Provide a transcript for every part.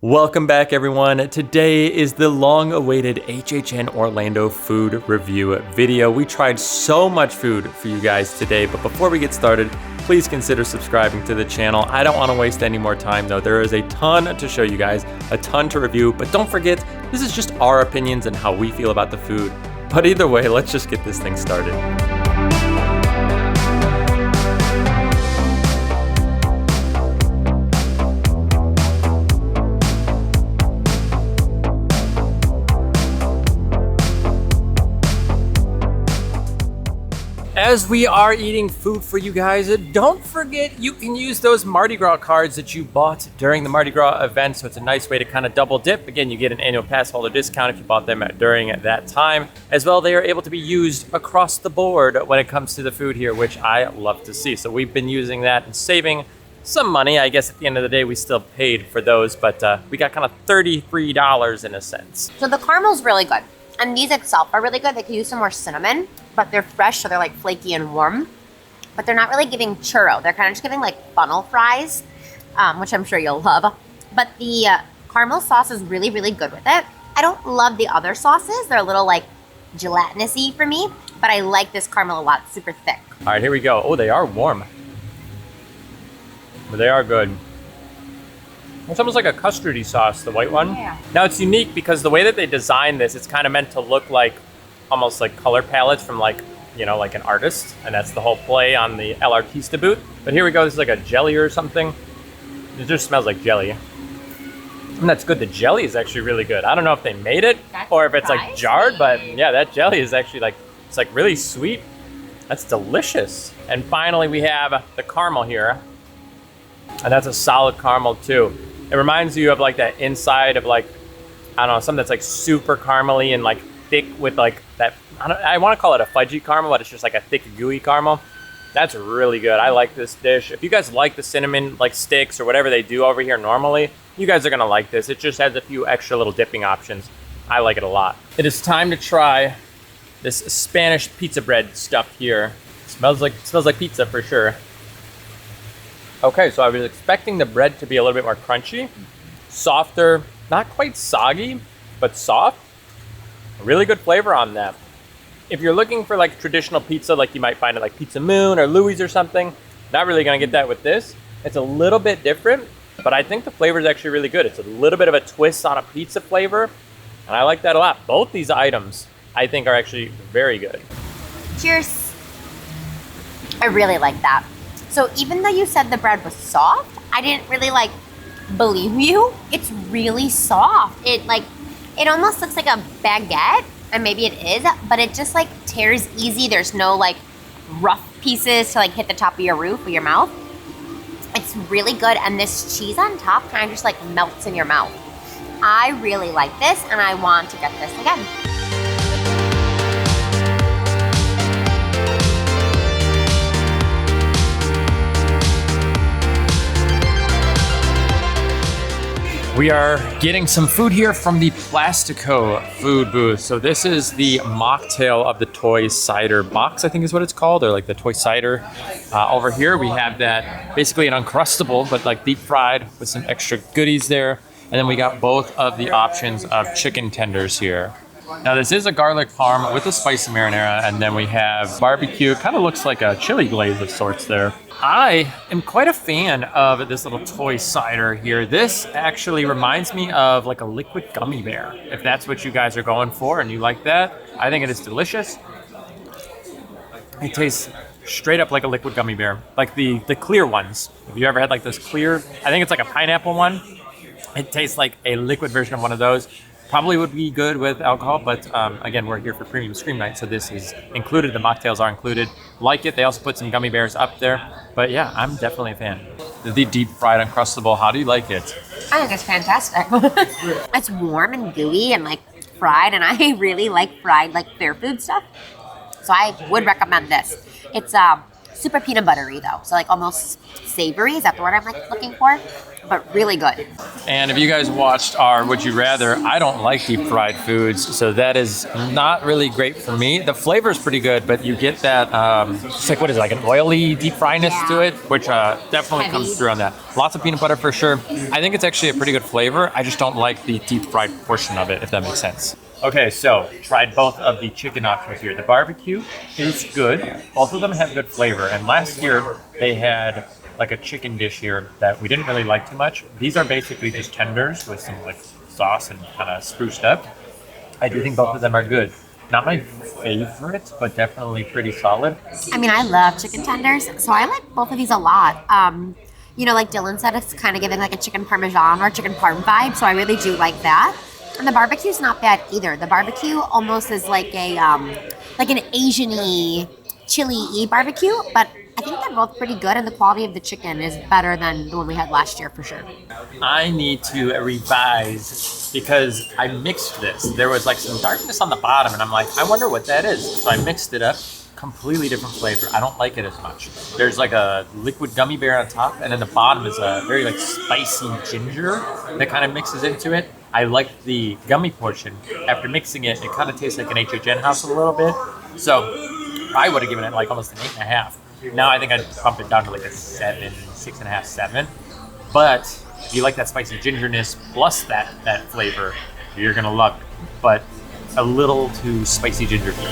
Welcome back, everyone. Today is the long-awaited HHN Orlando food review video. We tried so much food for you guys today, but before we get started, please consider subscribing to the channel. I don't want to waste any more time, though. There is a ton to show you guys, a ton to review, but don't forget, this is just our opinions and how we feel about the food. But either way, let's just get this thing started. As we are eating food for you guys, don't forget you can use those Mardi Gras cards that you bought during the Mardi Gras event, so it's a nice way to kind of double dip. Again, you get an annual pass holder discount if you bought them during that time. As well, they are able to be used across the board when it comes to the food here, which I love to see. So we've been using that and saving some money. I guess at the end of the day, we still paid for those, but we got kind of $33 in a sense. So the caramel's really good. And these itself are really good. They could use some more cinnamon, but they're fresh, so they're like flaky and warm. But they're not really giving churro. They're kind of just giving like funnel fries, which I'm sure you'll love. But the caramel sauce is really, really good with it. I don't love the other sauces. They're a little like gelatinous-y for me, but I like this caramel a lot. It's super thick. All right, here we go. Oh, they are warm. But they are good. It's almost like a custardy sauce, the white one. Yeah. Now it's unique because the way that they designed this, it's kind of meant to look like almost like color palettes from like, you know, like an artist. And that's the whole play on the Artista boot. But here we go, this is like a jelly or something. It just smells like jelly. And that's good, the jelly is actually really good. I don't know if they made it or if it's like jarred, but yeah, that jelly is actually like, it's like really sweet. That's delicious. And finally we have the caramel here. And that's a solid caramel too. It reminds you of like that inside of like, I don't know, something that's like super caramely and like thick with like that, I want to call it a fudgy caramel, but it's just like a thick gooey caramel. That's really good. I like this dish. If you guys like the cinnamon like sticks or whatever they do over here normally, you guys are gonna like this. It just has a few extra little dipping options. I like it a lot. It is time to try this Spanish pizza bread stuff here. It smells like pizza for sure. Okay, so I was expecting the bread to be a little bit more crunchy, softer, not quite soggy, but soft. Really good flavor on that. If you're looking for like traditional pizza, like you might find at like Pizza Moon or Louie's or something, not really gonna get that with this. It's a little bit different, but I think the flavor is actually really good. It's a little bit of a twist on a pizza flavor, and I like that a lot. Both these items, I think, are actually very good. Cheers. I really like that. So even though you said the bread was soft, I didn't really like believe you. It's really soft. It almost looks like a baguette, and maybe it is, but it just like tears easy. There's no like rough pieces to like hit the top of your roof or your mouth. It's really good, and this cheese on top kind of just like melts in your mouth. I really like this, and I want to get this again. We are getting some food here from the Plastico food booth. So this is the mocktail of the toy cider box, I think is what it's called, or like the toy cider. Over here we have that basically an Uncrustable, but like deep fried with some extra goodies there. And then we got both of the options of chicken tenders here. Now this is a garlic parm with a spicy marinara, and then we have barbecue. It kind of looks like a chili glaze of sorts there. I am quite a fan of this little toy cider here. This actually reminds me of like a liquid gummy bear. If that's what you guys are going for and you like that, I think it is delicious. It tastes straight up like a liquid gummy bear, like the clear ones. Have you ever had like this clear, I think it's like a pineapple one. It tastes like a liquid version of one of those. Probably would be good with alcohol, but again, we're here for Premium Scream Night, so this is included. The mocktails are included. Like it. They also put some gummy bears up there. But yeah, I'm definitely a fan. The deep fried Uncrustable, how do you like it? I think it's fantastic. It's warm and gooey and like fried, and I really like fried like fair food stuff. So I would recommend this. It's super peanut buttery though. So like almost savory. Is that the word I'm like looking for? But really good. And if you guys watched our Would You Rather, I don't like deep fried foods, so that is not really great for me. The flavor is pretty good, but you get that, it's like, what is it, like an oily deep fryness to it, which definitely Heavy. comes through on that. Lots of peanut butter for sure. I think it's actually a pretty good flavor. I just don't like the deep fried portion of it, if that makes sense. Okay, so tried both of the chicken options here. The barbecue is good. Both of them have good flavor. And last year they had like a chicken dish here that we didn't really like too much. These are basically just tenders with some like sauce and kind of spruced up. I do think both of them are good. Not my favorite, but definitely pretty solid. I mean, I love chicken tenders, so I like both of these a lot. You know, like Dillon said, it's kind of giving like a chicken parmesan or chicken parm vibe, so I really do like that. And the barbecue's not bad either. The barbecue almost is like a like an Asian-y, chili-y barbecue, but I think they're both pretty good, and the quality of the chicken is better than the one we had last year for sure. I need to revise because I mixed this. There was like some darkness on the bottom, and I'm like, I wonder what that is. So I mixed it up. Completely different flavor. I don't like it as much. There's like a liquid gummy bear on top, and then the bottom is a very like spicy ginger that kind of mixes into it. I like the gummy portion. After mixing it, it kind of tastes like an HHN house a little bit. So I would have given it like almost an 8.5. Now I think I'd bump it down to like a 7, 6.5, 7. But if you like that spicy gingerness plus that flavor, you're gonna love it. But a little too spicy ginger for me.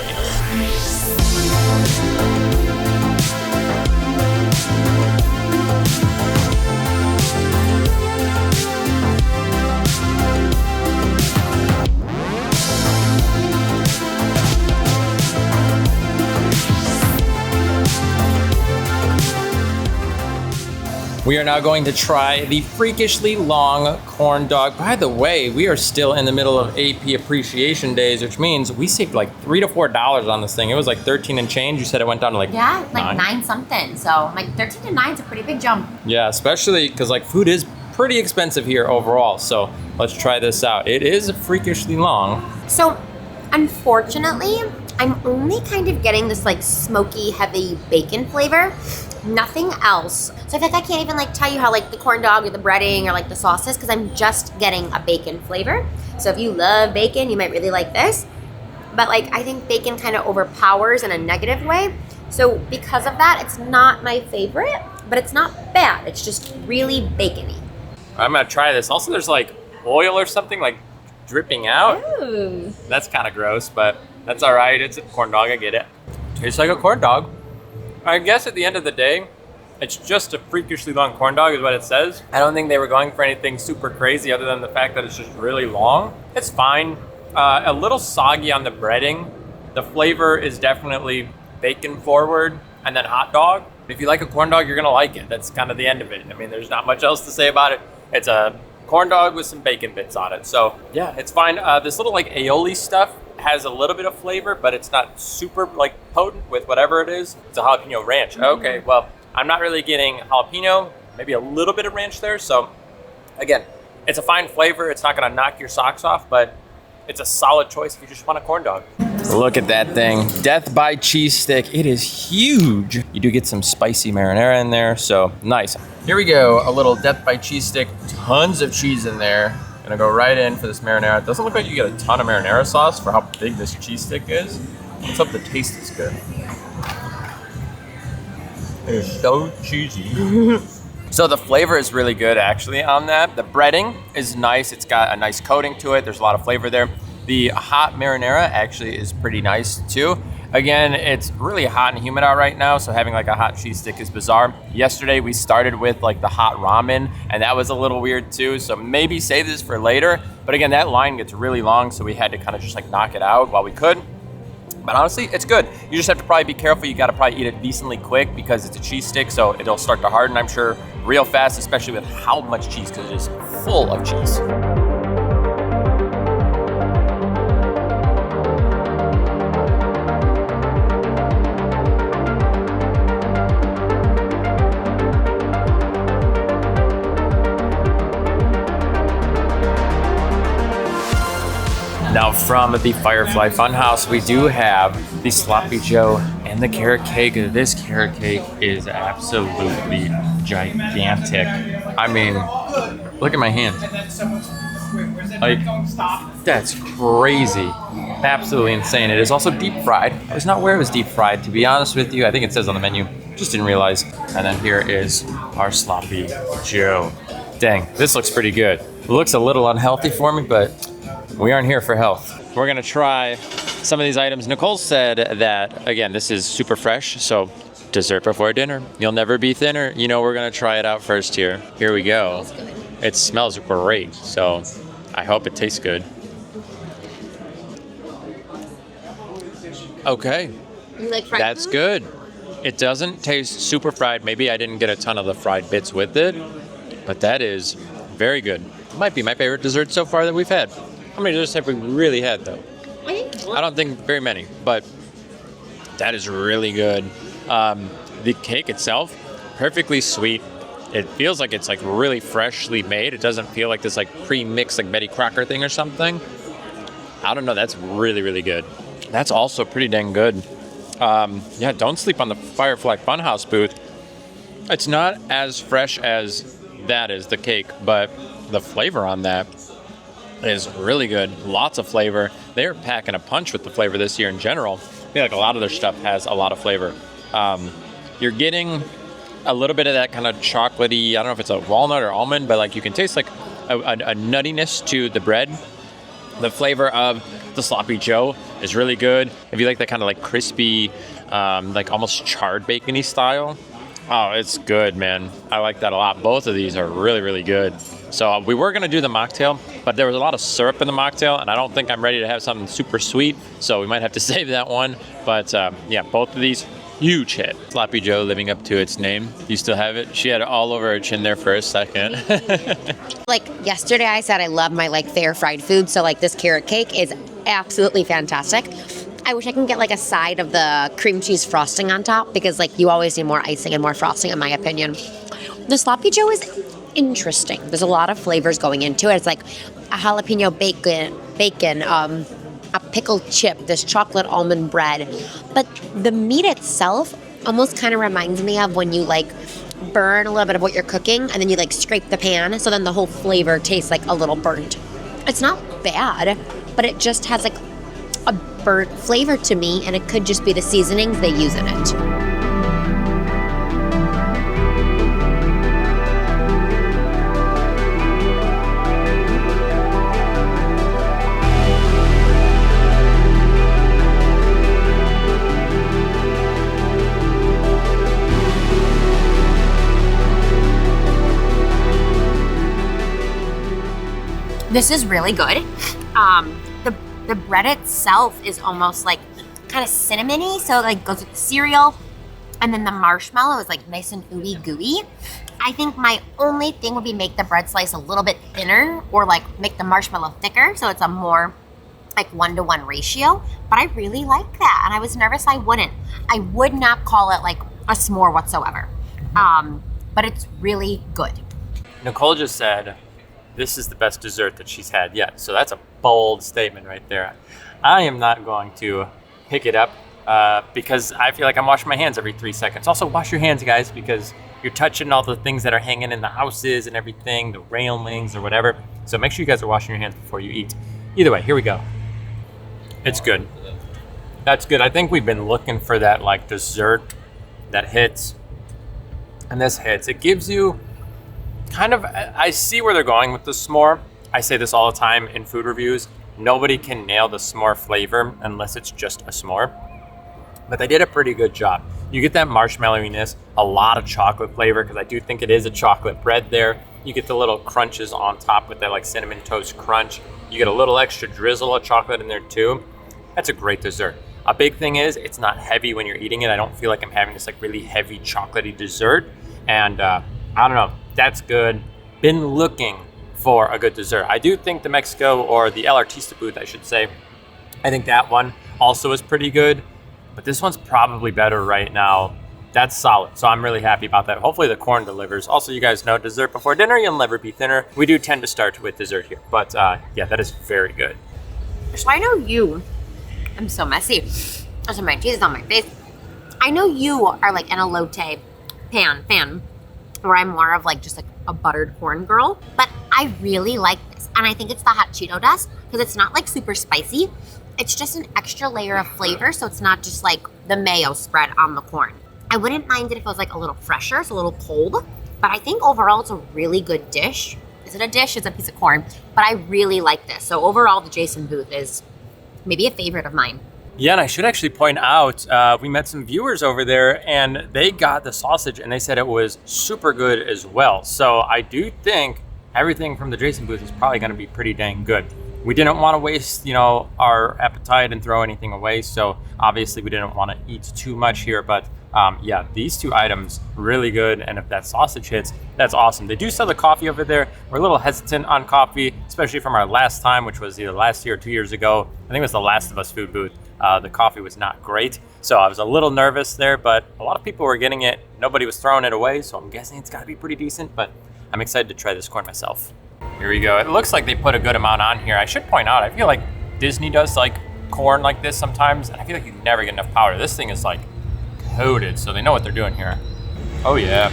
We are now going to try the freakishly long corn dog. By the way, we are still in the middle of AP Appreciation Days, which means we saved like $3 to $4 on this thing. It was like 13 and change. You said it went down to like like 9 something. So like 13 to 9 is a pretty big jump. Yeah, especially because like food is pretty expensive here overall. So let's try this out. It is freakishly long. So unfortunately, I'm only kind of getting this like smoky, heavy bacon flavor. Nothing else. So I feel like I can't even like tell you how like the corn dog or the breading or like the sauce is because I'm just getting a bacon flavor. So if you love bacon, you might really like this. But like I think bacon kind of overpowers in a negative way. So because of that, it's not my favorite, but it's not bad. It's just really bacony. I'm gonna try this. Also, there's like oil or something like dripping out. Ooh. That's kind of gross, but that's all right. It's a corn dog. I get it. Tastes like a corn dog. I guess at the end of the day, it's just a freakishly long corn dog is what it says. I don't think they were going for anything super crazy other than the fact that it's just really long. It's fine. A little soggy on the breading. The flavor is definitely bacon forward and then hot dog. If you like a corn dog, you're gonna like it. That's kind of the end of it. I mean, there's not much else to say about it. It's a corn dog with some bacon bits on it. So yeah, it's fine. This little like aioli stuff has a little bit of flavor, but it's not super like potent with whatever it is. It's a jalapeno ranch. Okay, well, I'm not really getting jalapeno, maybe a little bit of ranch there. So again, it's a fine flavor. It's not gonna knock your socks off, but it's a solid choice if you just want a corn dog. Look at that thing. Death by cheese stick. It is huge. You do get some spicy marinara in there, so nice. Here we go, a little death by cheese stick. Tons of cheese in there. Gonna go right in for this marinara. It doesn't look like you get a ton of marinara sauce for how big this cheese stick is. Let's hope the taste is good. It is so cheesy. So the flavor is really good actually on that. The breading is nice. It's got a nice coating to it. There's a lot of flavor there. The hot marinara actually is pretty nice too. Again, it's really hot and humid out right now, so having like a hot cheese stick is bizarre. Yesterday we started with like the hot ramen, and that was a little weird too, so maybe save this for later. But again, that line gets really long, so we had to kind of just like knock it out while we could. But honestly, it's good. You just have to probably be careful. You gotta probably eat it decently quick because it's a cheese stick, so it'll start to harden, I'm sure, real fast, especially with how much cheese, because it is full of cheese. Now from the Firefly Funhouse, we do have the Sloppy Joe and And the carrot cake, this carrot cake is absolutely gigantic. I mean, look at my hand. Like, that's crazy. Absolutely insane. It is also deep fried. I was not aware it was deep fried, to be honest with you. I think it says on the menu. Just didn't realize. And then here is our sloppy Joe. Dang, this looks pretty good. It looks a little unhealthy for me, but we aren't here for health. We're gonna try some of these items. Nicole said that, again, this is super fresh, so dessert before dinner. You'll never be thinner. You know, we're gonna try it out first here. Here we go. It smells great, so I hope it tastes good. Okay, You like fried that's food? good. It doesn't taste super fried. Maybe I didn't get a ton of the fried bits with it, but that is very good. Might be my favorite dessert so far that we've had. How many desserts have we really had, though? I don't think very many, but that is really good. The cake itself, perfectly sweet. It feels like it's like really freshly made. It doesn't feel like this like pre-mixed like Betty Crocker thing or something. I don't know. That's really, really good. That's also pretty dang good. Yeah, don't sleep on the Firefly Funhouse booth. It's not as fresh as that is, the cake, but the flavor on that is really good. Lots of flavor. They're packing a punch with the flavor this year in general. I feel like a lot of their stuff has a lot of flavor. You're getting a little bit of that kind of chocolatey, I don't know if it's a walnut or almond, but like you can taste like a nuttiness to the bread. The flavor of the sloppy Joe is really good. If you like that kind of like crispy, like almost charred bacony style, oh, it's good, man. I like that a lot. Both of these are really, really good. So we were gonna do the mocktail, but there was a lot of syrup in the mocktail, and I don't think I'm ready to have something super sweet, so we might have to save that one. But yeah, both of these, huge hit. Sloppy Joe living up to its name. You still have it? She had it all over her chin there for a second. Like yesterday I said I love my like fair fried food, so like this carrot cake is absolutely fantastic. I wish I can get like a side of the cream cheese frosting on top, because like you always need more icing and more frosting in my opinion. The sloppy Joe is interesting. There's a lot of flavors going into it. It's like a jalapeno bacon, a pickled chip, this chocolate almond bread. But the meat itself almost kind of reminds me of when you like burn a little bit of what you're cooking and then you like scrape the pan, so then the whole flavor tastes like a little burnt. It's not bad, but it just has like a burnt flavor to me, and it could just be the seasonings they use in it. This is really good. The bread itself is almost like kind of cinnamony, so it like goes with the cereal, and then the marshmallow is like nice and ooey gooey. I think my only thing would be make the bread slice a little bit thinner, or like make the marshmallow thicker, so it's a more like 1-to-1 ratio. But I really like that, and I was nervous I wouldn't. I would not call it like a s'more whatsoever, but it's really good. Nicole just said this is the best dessert that she's had yet. So that's a bold statement right there. I am not going to pick it up because I feel like I'm washing my hands every 3 seconds. Also, wash your hands, guys, because you're touching all the things that are hanging in the houses and everything, the railings or whatever. So make sure you guys are washing your hands before you eat. Either way, here we go. It's good. That's good. I think we've been looking for that like dessert that hits, and this hits. It gives you kind of, I see where they're going with the s'more. I say this all the time in food reviews. Nobody can nail the s'more flavor unless it's just a s'more. But they did a pretty good job. You get that marshmallowiness, a lot of chocolate flavor, because I do think it is a chocolate bread there. You get the little crunches on top with that like cinnamon toast crunch. You get a little extra drizzle of chocolate in there too. That's a great dessert. A big thing is it's not heavy when you're eating it. I don't feel like I'm having this like really heavy chocolatey dessert. And I don't know, that's good. Been looking for a good dessert. I do think the Mexico, or the Artista booth, I should say, I think that one also is pretty good, but this one's probably better right now. That's solid, so I'm really happy about that. Hopefully the corn delivers. Also, you guys know dessert before dinner, you'll never be thinner. We do tend to start with dessert here, but yeah, that is very good. So I know you, I'm so messy. Also, my cheese is on my face. I know you are like an elote fan, where I'm more of like just like a buttered corn girl, but I really like this. And I think it's the hot Cheeto dust because it's not like super spicy. It's just an extra layer of flavor, so it's not just like the mayo spread on the corn. I wouldn't mind it if it was like a little fresher, so a little cold, but I think overall it's a really good dish. Is it a dish? It's a piece of corn, but I really like this. So overall, the Jason booth is maybe a favorite of mine. Yeah, and I should actually point out, we met some viewers over there and they got the sausage and they said it was super good as well. So I do think everything from the Jason booth is probably going to be pretty dang good. We didn't want to waste, our appetite and throw anything away. So obviously we didn't want to eat too much here, but yeah, these two items really good. And if that sausage hits, that's awesome. They do sell the coffee over there. We're a little hesitant on coffee, especially from our last time, which was either last year or 2 years ago. I think it was the Last of Us food booth. The coffee was not great. So I was a little nervous there, but a lot of people were getting it. Nobody was throwing it away. So I'm guessing it's gotta be pretty decent, but I'm excited to try this corn myself. Here we go. It looks like they put a good amount on here. I should point out, I feel like Disney does like corn like this sometimes, and I feel like you never get enough powder. This thing is like coated, so they know what they're doing here. Oh yeah.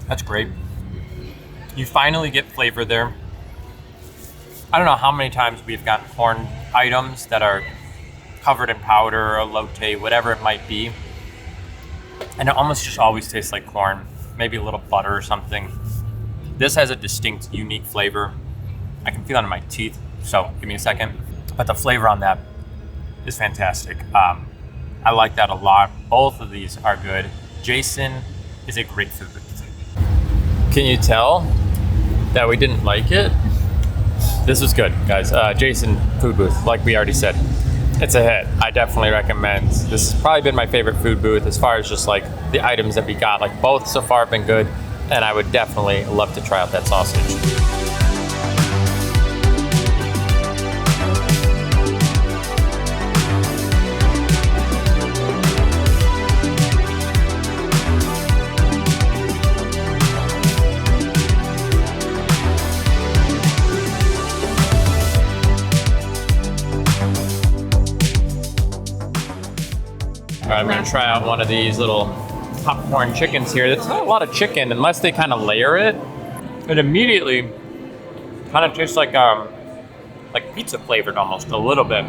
That's great. You finally get flavor there. I don't know how many times we've gotten corn items that are covered in powder or elote, whatever it might be, and it almost just always tastes like corn. Maybe a little butter or something. This has a distinct, unique flavor. I can feel it in my teeth, so give me a second. But the flavor on that is fantastic. I like that a lot. Both of these are good. Jason is a great food booth. Can you tell that we didn't like it? This was good, guys. Jason food booth, like we already said, it's a hit. I definitely recommend. This has probably been my favorite food booth as far as just like the items that we got. Like both so far have been good, and I would definitely love to try out that sausage. All right, I'm gonna try out one of these little popcorn chickens here. It's not a lot of chicken unless they kind of layer it. It immediately kind of tastes like pizza flavored almost a little bit.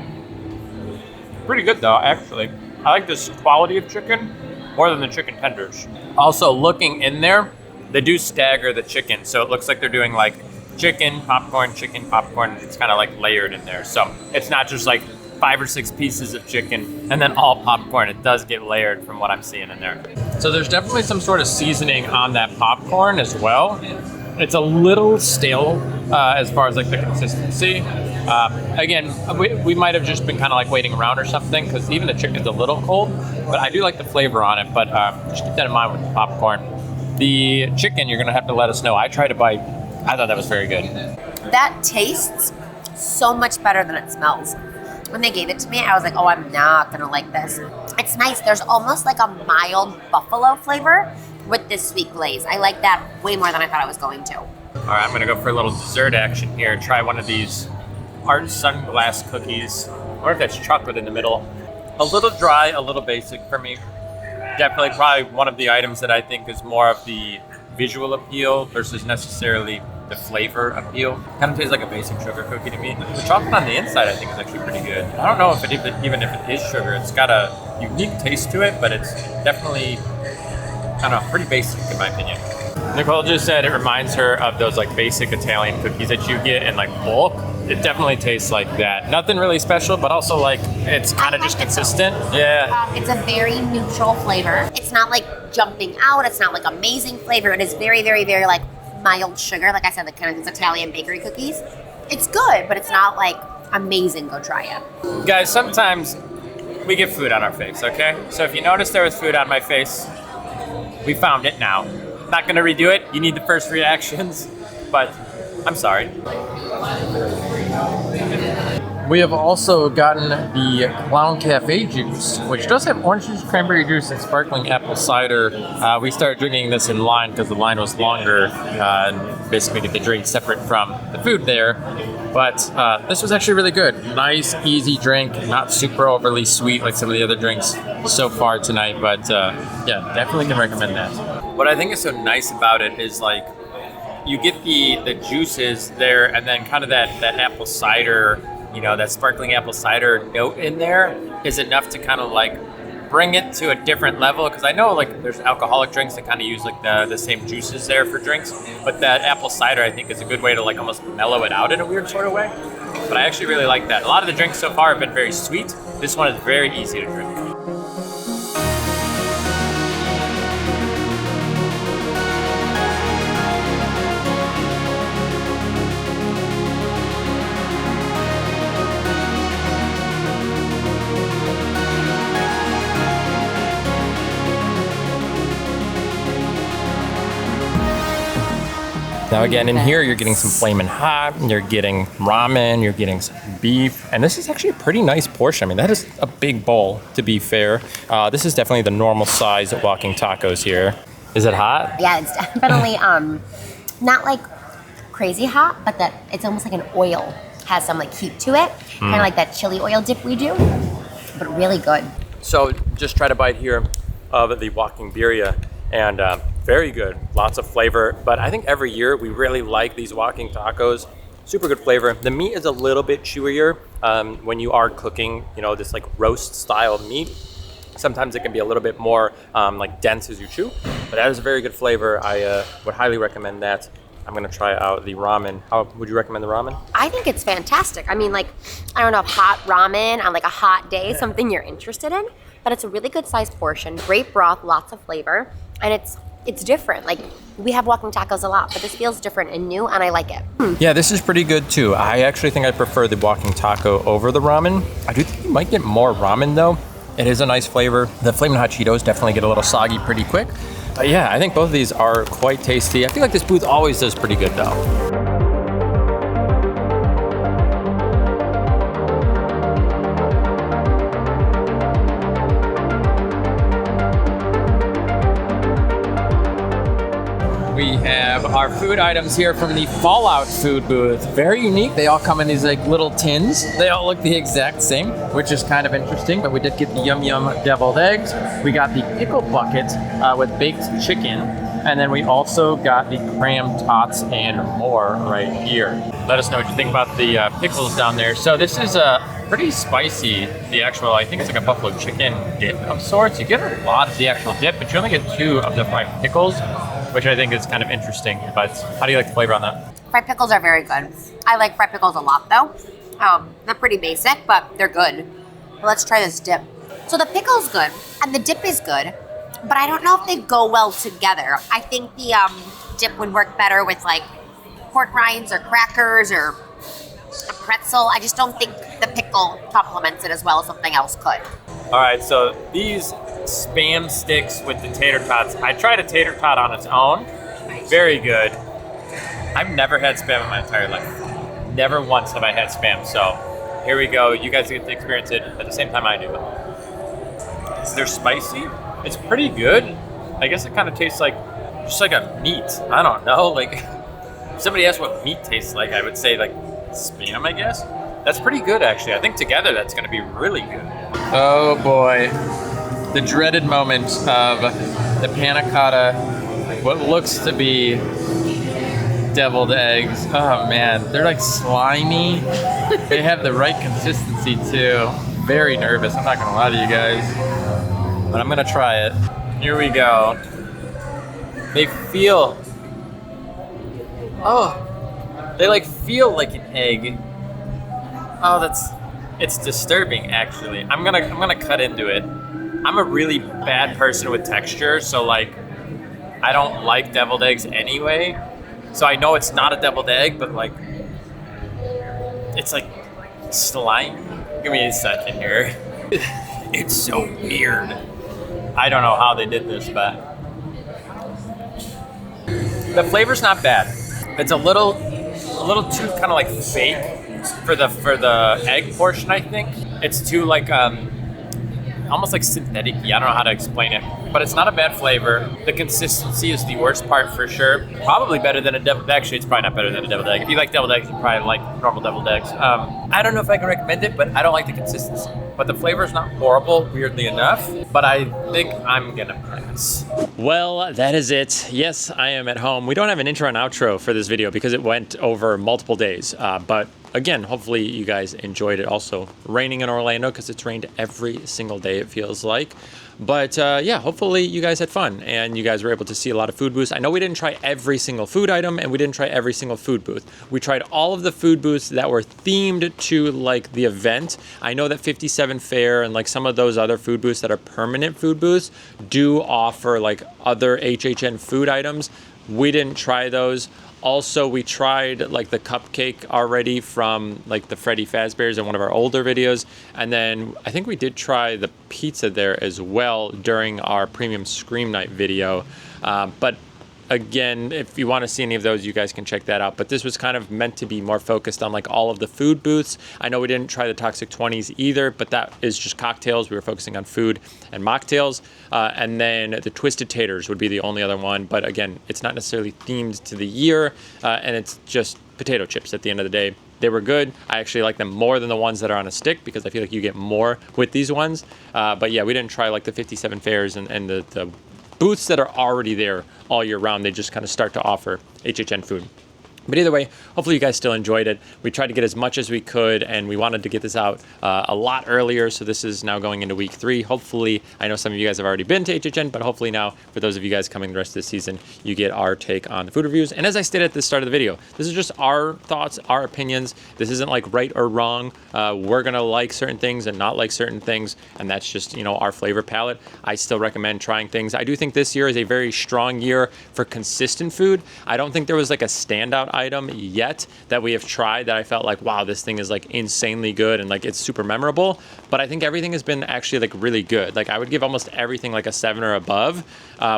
Pretty good though, actually. I like this quality of chicken more than the chicken tenders. Also, looking in there, they do stagger the chicken, so it looks like they're doing like chicken, popcorn. It's kind of like layered in there, so it's not just like 5 or 6 pieces of chicken and then all popcorn. It does get layered from what I'm seeing in there. So there's definitely some sort of seasoning on that popcorn as well. It's a little stale as far as like the consistency. Again, we might have just been kind of like waiting around or something because even the chicken's a little cold, but I do like the flavor on it. But just keep that in mind with the popcorn. The chicken, you're gonna have to let us know. I tried a bite. I thought that was very good. That tastes so much better than it smells. When they gave it to me, I was like, oh, I'm not gonna like this. It's nice. There's almost like a mild buffalo flavor with this sweet glaze. I like that way more than I thought I was going to. All right, I'm gonna go for a little dessert action here. Try one of these art sunglass cookies. Or if that's chocolate in the middle. A little dry, a little basic for me. Definitely probably one of the items that I think is more of the visual appeal versus necessarily the flavor appeal. Kind of tastes like a basic sugar cookie to me. The chocolate on the inside I think is actually pretty good. I don't know if even if it is sugar, it's got a unique taste to it, but it's definitely, I don't know, pretty basic in my opinion. Nicole just said it reminds her of those like basic Italian cookies that you get in like bulk. It definitely tastes like that. Nothing really special, but also like it's kind of just consistent. Yeah. It's a very neutral flavor. It's not like jumping out. It's not like amazing flavor. It is very, very, very like mild sugar. Like I said, like kind of these Italian bakery cookies. It's good, but it's not like amazing. Go try it. Guys, sometimes we get food on our face, okay? So if you notice there was food on my face, we found it now. Not gonna redo it. You need the first reactions, but I'm sorry. We have also gotten the Clown Cafe juice, which does have orange juice, cranberry juice, and sparkling apple cider. We started drinking this in line because the line was longer, and basically get the drink separate from the food there. But this was actually really good. Nice, easy drink, not super overly sweet like some of the other drinks so far tonight. But yeah, definitely can recommend that. What I think is so nice about it is like you get the juices there, and then kind of that apple cider, you know, that sparkling apple cider note in there is enough to kind of like bring it to a different level. Because I know like there's alcoholic drinks that kind of use like the same juices there for drinks, but that apple cider I think is a good way to like almost mellow it out in a weird sort of way. But I actually really like that. A lot of the drinks so far have been very sweet. This one is very easy to drink. Now again, in here you're getting some flamin' hot, you're getting ramen, you're getting some beef, and this is actually a pretty nice portion. I mean, that is a big bowl, to be fair. This is definitely the normal size walking tacos here. Is it hot? Yeah, it's definitely not like crazy hot, but that it's almost like an oil. Has some like heat to it, kind of like that chili oil dip we do, but really good. So just try to bite here of the walking birria, and very good, lots of flavor. But I think every year we really like these walking tacos. Super good flavor. The meat is a little bit chewier when you are cooking, you know, this like roast style meat. Sometimes it can be a little bit more like dense as you chew, but that is a very good flavor. I would highly recommend that. I'm gonna try out the ramen. How would you recommend the ramen? I think it's fantastic. I mean, like, I don't know if hot ramen on like a hot day is something you're interested in, but it's a really good sized portion, great broth, lots of flavor, and it's different. Like, we have walking tacos a lot, but this feels different and new, and I like it. Yeah, this is pretty good too. I actually think I prefer the walking taco over the ramen. I do think you might get more ramen though. It is a nice flavor. The Flamin' Hot Cheetos definitely get a little soggy pretty quick. But yeah, I think both of these are quite tasty. I feel like this booth always does pretty good though. We have our food items here from the Fallout food booth. Very unique. They all come in these like little tins. They all look the exact same, which is kind of interesting, but we did get the Yum Yum deviled eggs. We got the pickle bucket with baked chicken. And then we also got the cram tots and more right here. Let us know what you think about the pickles down there. So this is pretty spicy, the actual, I think it's like a buffalo chicken dip of sorts. You get a lot of the actual dip, but you only get 2 of the fried pickles, which I think is kind of interesting. But how do you like the flavor on that? Fried pickles are very good. I like fried pickles a lot though. They're pretty basic, but they're good. Let's try this dip. So the pickle's good, and the dip is good, but I don't know if they go well together. I think the dip would work better with like pork rinds or crackers or a pretzel. I just don't think the pickle complements it as well as something else could. All right, so these Spam sticks with the tater tots. I tried a tater tot on its own. Very good. I've never had Spam in my entire life. Never once have I had Spam. So here we go. You guys get to experience it at the same time I do. They're spicy. It's pretty good. I guess it kind of tastes like just like a meat. I don't know. Like if somebody asked what meat tastes like, I would say like Spam, I guess. That's pretty good actually. I think together that's going to be really good. Oh boy. The dreaded moment of the panna cotta, what looks to be deviled eggs. Oh man, they're like slimy. They have the right consistency too. Very nervous, I'm not gonna lie to you guys. But I'm gonna try it. Here we go. They feel, they like feel like an egg. Oh, it's disturbing actually. I'm gonna cut into it. I'm a really bad person with texture, so like I don't like deviled eggs anyway. So I know it's not a deviled egg, but like it's like slime. Give me a second here. It's so weird. I don't know how they did this, but the flavor's not bad. It's a little too kind of like fake for the egg portion, I think it's too like almost like synthetic. I don't know how to explain it, but it's not a bad flavor. The consistency is the worst part for sure. Probably better than a deviled. Actually, it's probably not better than a deviled egg. If you like deviled eggs, you probably like normal deviled eggs. I don't know if I can recommend it, but I don't like the consistency. But the flavor is not horrible, weirdly enough. But I think I'm gonna pass. Well, that is it. Yes, I am at home. We don't have an intro and outro for this video because it went over multiple days. But again, hopefully you guys enjoyed it. Also raining in Orlando because it's rained every single day, it feels like. But yeah, hopefully you guys had fun and you guys were able to see a lot of food booths. I know we didn't try every single food item and we didn't try every single food booth. We tried all of the food booths that were themed to like the event. I know that 57 Fair and like some of those other food booths that are permanent food booths do offer like other HHN food items. We didn't try those. Also, we tried like the cupcake already from like the Freddy Fazbear's in one of our older videos. And then I think we did try the pizza there as well during our premium Scream Night video. But again, if you want to see any of those, you guys can check that out. But this was kind of meant to be more focused on like all of the food booths. I know we didn't try the Toxic 20s either, but that is just cocktails. We were focusing on food and mocktails. And then the Twisted Taters would be the only other one. But again, it's not necessarily themed to the year. And it's just potato chips at the end of the day. They were good. I actually like them more than the ones that are on a stick because I feel like you get more with these ones. But yeah, we didn't try like the 57 Fairs and the booths that are already there all year round. They just kind of start to offer HHN food. But either way, hopefully you guys still enjoyed it. We tried to get as much as we could, and we wanted to get this out a lot earlier, so this is now going into week 3. Hopefully, I know some of you guys have already been to HHN, but hopefully now, for those of you guys coming the rest of the season, you get our take on the food reviews. And as I stated at the start of the video, this is just our thoughts, our opinions. This isn't like right or wrong. We're gonna like certain things and not like certain things, and that's just, you know, our flavor palette. I still recommend trying things. I do think this year is a very strong year for consistent food. I don't think there was like a standout item yet that we have tried that I felt like, wow, this thing is like insanely good and like it's super memorable. But I think everything has been actually like really good. Like I would give almost everything like a 7 or above,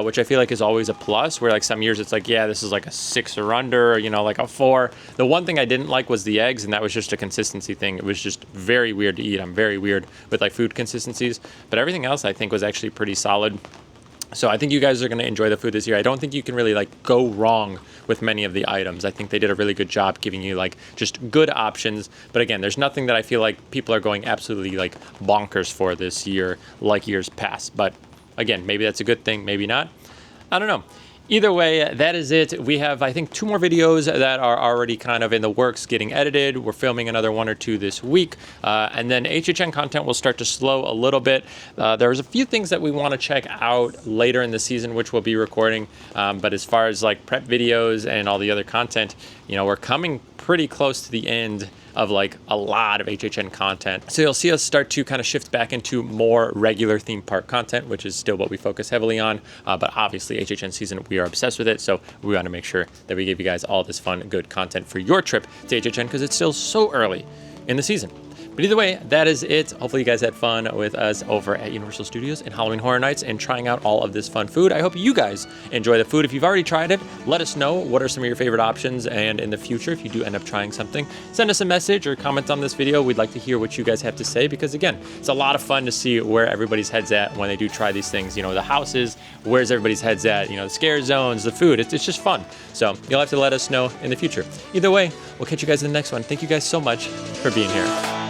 which I feel like is always a plus, where like some years it's like, yeah, this is like a 6 or under, or, you know, like a 4. The one thing I didn't like was the eggs, and that was just a consistency thing. It was just very weird to eat. I'm very weird with like food consistencies, but everything else I think was actually pretty solid. So I think you guys are going to enjoy the food this year. I don't think you can really like go wrong with many of the items. I think they did a really good job giving you like just good options. But again, there's nothing that I feel like people are going absolutely like bonkers for this year like years past. But again, maybe that's a good thing, maybe not. I don't know. Either way, that is it. We have, I think, 2 more videos that are already kind of in the works getting edited. We're filming another 1 or 2 this week. And then HHN content will start to slow a little bit. There's a few things that we want to check out later in the season, which we'll be recording. But as far as like prep videos and all the other content, you know, we're coming pretty close to the end of like a lot of HHN content. So you'll see us start to kind of shift back into more regular theme park content, which is still what we focus heavily on. But obviously HHN season, we are obsessed with it. So we want to make sure that we give you guys all this fun, good content for your trip to HHN because it's still so early in the season. But either way, that is it. Hopefully you guys had fun with us over at Universal Studios and Halloween Horror Nights and trying out all of this fun food. I hope you guys enjoy the food. If you've already tried it, let us know what are some of your favorite options. And in the future, if you do end up trying something, send us a message or comment on this video. We'd like to hear what you guys have to say because again, it's a lot of fun to see where everybody's head's at when they do try these things. You know, the houses, where's everybody's head's at, you know, the scare zones, the food, it's just fun. So you'll have to let us know in the future. Either way, we'll catch you guys in the next one. Thank you guys so much for being here.